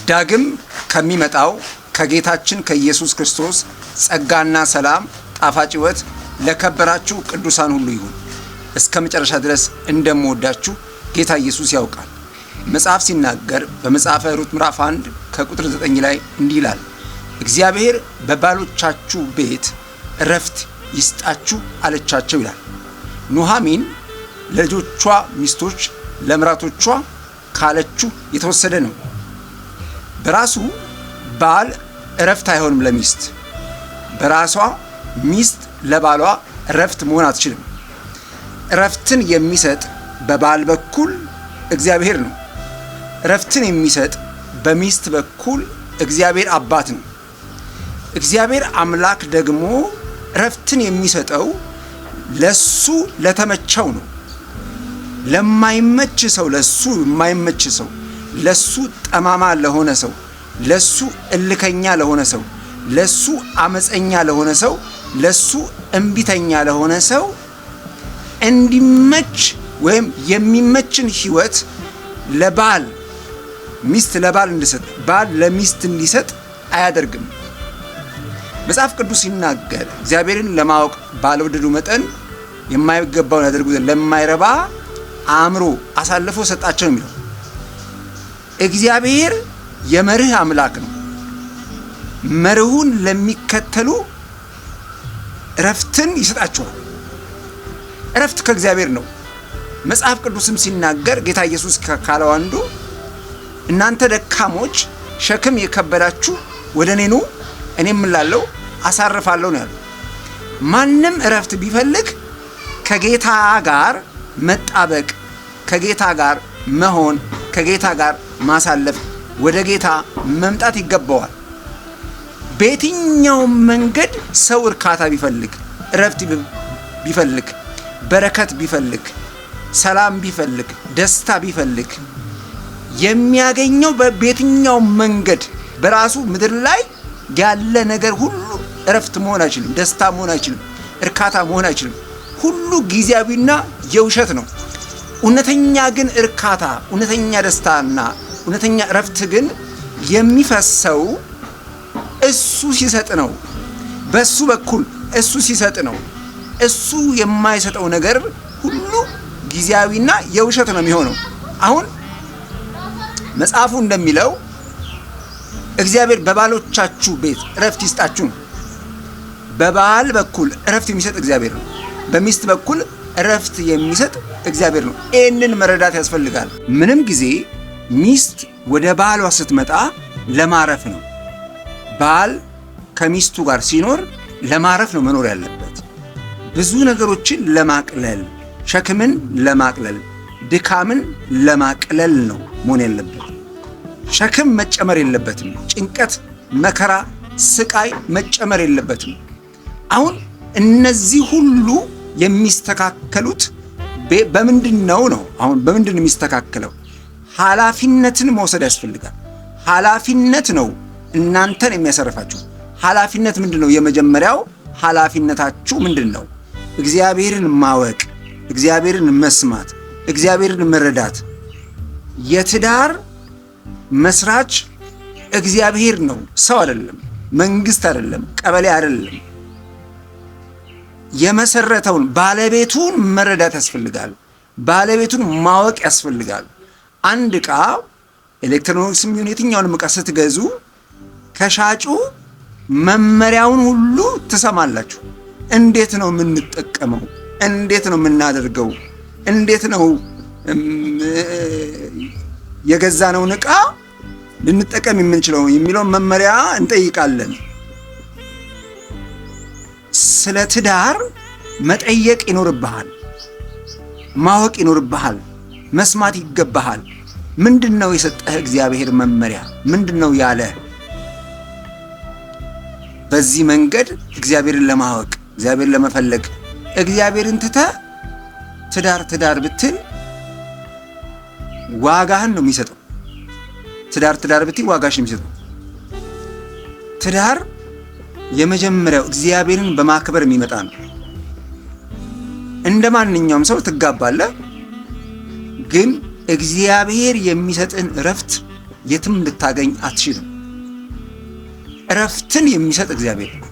ዳግም ከሚመጣው ከጌታችን ከኢየሱስ ክርስቶስ ጸጋና ሰላም ጣፋጭ ሕይወት ለከበራችሁ ቅዱሳን ሁሉ ይሁን። እስከ መጨረሻ ድረስ እንደምወዳችሁ ጌታ ኢየሱስ ያውቃል። መጽሐፍ ሲናገር በመጽሐፈ ሩት ምዕራፍ 1 ከቁጥር 9 ላይ እንዲህ ይላል፣ እግዚአብሔር በባሎቻችሁ ቤት እረፍት ይስጣችሁ አለቻቸው ይላል። ኑሃሚን ለልጆቿ ሚስቶች ለምራቶቿ ካለችው የተወሰደ ነው። በራሱ ባል እረፍት አይሆንም ለሚስት። በራሷ ሚስት ለባሏ እረፍት መሆን አትችልም። እረፍትን የሚሰጥ በባል በኩል እግዚአብሔር ነው። እረፍትን የሚሰጥ በሚስት በኩል እግዚአብሔር አባት ነው። እግዚአብሔር አምላክ ደግሞ እረፍትን የሚሰጠው ለሱ ለተመቸው ነው። ለማይመች ሰው፣ ለሱ የማይመች ሰው፣ ለሱ ጠማማ ለሆነ ሰው፣ ለሱ እልከኛ ለሆነ ሰው፣ ለሱ አመፀኛ ለሆነ ሰው፣ ለሱ እምቢተኛ ለሆነ ሰው እንዲመች ወይም የሚመችን ህይወት ለባል ሚስት ለባል እንዲሰጥ ባል ለሚስት እንዲሰጥ አያደርግም። መጽሐፍ ቅዱስ ሲናገር እግዚአብሔርን ለማወቅ ባልወደዱ መጠን የማይገባውን ያደርጉ ዘንድ ለማይረባ አእምሮ አሳልፎ ሰጣቸው የሚለው እግዚአብሔር የመርህ አምላክ ነው። መርሁን ለሚከተሉ እረፍትን ይሰጣቸዋል። እረፍት ከእግዚአብሔር ነው። መጽሐፍ ቅዱስም ሲናገር ጌታ ኢየሱስ ካለው አንዱ እናንተ ደካሞች ሸክም የከበዳችሁ ወደ እኔ ኑ እኔም እላለሁ አሳርፋለሁ ነው ያለው። ማንም እረፍት ቢፈልግ ከጌታ ጋር መጣበቅ፣ ከጌታ ጋር መሆን፣ ከጌታ ጋር ማሳለፍ፣ ወደ ጌታ መምጣት ይገባዋል። በየትኛው መንገድ ሰው እርካታ ቢፈልግ፣ እረፍት ቢፈልግ፣ በረከት ቢፈልግ፣ ሰላም ቢፈልግ፣ ደስታ ቢፈልግ የሚያገኘው በየትኛው መንገድ በራሱ ምድር ላይ ያለ ነገር ሁሉ እረፍት መሆን አይችልም፣ ደስታ መሆን አይችልም፣ እርካታ መሆን አይችልም። ሁሉ ጊዜያዊና የውሸት ነው። እውነተኛ ግን እርካታ፣ እውነተኛ ደስታና እውነተኛ እረፍት ግን የሚፈሰው እሱ ሲሰጥ ነው። በሱ በኩል እሱ ሲሰጥ ነው። እሱ የማይሰጠው ነገር ሁሉ ጊዜያዊና የውሸት ነው የሚሆነው። አሁን መጽሐፉ እንደሚለው እግዚአብሔር በባሎቻችሁ ቤት እረፍት ይስጣችሁ ነው። በባል በኩል እረፍት የሚሰጥ እግዚአብሔር ነው። በሚስት በኩል እረፍት የሚሰጥ እግዚአብሔር ነው። ይህንን መረዳት ያስፈልጋል። ምንም ጊዜ ሚስት ወደ ባሏ ስትመጣ ለማረፍ ነው። ባል ከሚስቱ ጋር ሲኖር ለማረፍ ነው መኖር ያለበት። ብዙ ነገሮችን ለማቅለል፣ ሸክምን ለማቅለል፣ ድካምን ለማቅለል ነው መሆን ያለበት። ሸክም መጨመር የለበትም። ጭንቀት፣ መከራ፣ ስቃይ መጨመር የለበትም። አሁን እነዚህ ሁሉ የሚስተካከሉት በምንድን ነው? አሁን በምንድን ነው የሚስተካከለው? ኃላፊነትን መውሰድ ያስፈልጋል። ኃላፊነት ነው እናንተን የሚያሰርፋችሁ። ኃላፊነት ምንድን ነው? የመጀመሪያው ኃላፊነታችሁ ምንድን ነው? እግዚአብሔርን ማወቅ፣ እግዚአብሔርን መስማት፣ እግዚአብሔርን መረዳት። የትዳር መስራች እግዚአብሔር ነው፣ ሰው አይደለም፣ መንግስት አይደለም፣ ቀበሌ አይደለም። የመሰረተውን ባለቤቱን መረዳት ያስፈልጋል። ባለቤቱን ማወቅ ያስፈልጋል። አንድ ዕቃ ኤሌክትሮኒክስም ይሁን የትኛውንም ዕቃ ስትገዙ ከሻጩ መመሪያውን ሁሉ ትሰማላችሁ። እንዴት ነው የምንጠቀመው? እንዴት ነው የምናደርገው? እንዴት ነው የገዛነውን ዕቃ ልንጠቀም የምንችለው የሚለውን መመሪያ እንጠይቃለን። ስለ ትዳር መጠየቅ ይኖርብሃል፣ ማወቅ ይኖርብሃል፣ መስማት ይገባሃል። ምንድነው የሰጠህ እግዚአብሔር መመሪያ? ምንድነው ያለ? በዚህ መንገድ እግዚአብሔርን ለማወቅ፣ እግዚአብሔርን ለመፈለግ፣ እግዚአብሔርን ትተህ ትዳር ብትል ዋጋህን ነው የሚሰጠው። ትዳር ብትይ ዋጋሽን የሚሰጠው። ትዳር የመጀመሪያው እግዚአብሔርን በማክበር የሚመጣ ነው። እንደ ማንኛውም ሰው ትጋባለህ፣ ግን እግዚአብሔር የሚሰጥን እረፍት የትም ልታገኝ አትችልም። እረፍትን የሚሰጥ እግዚአብሔር ነው።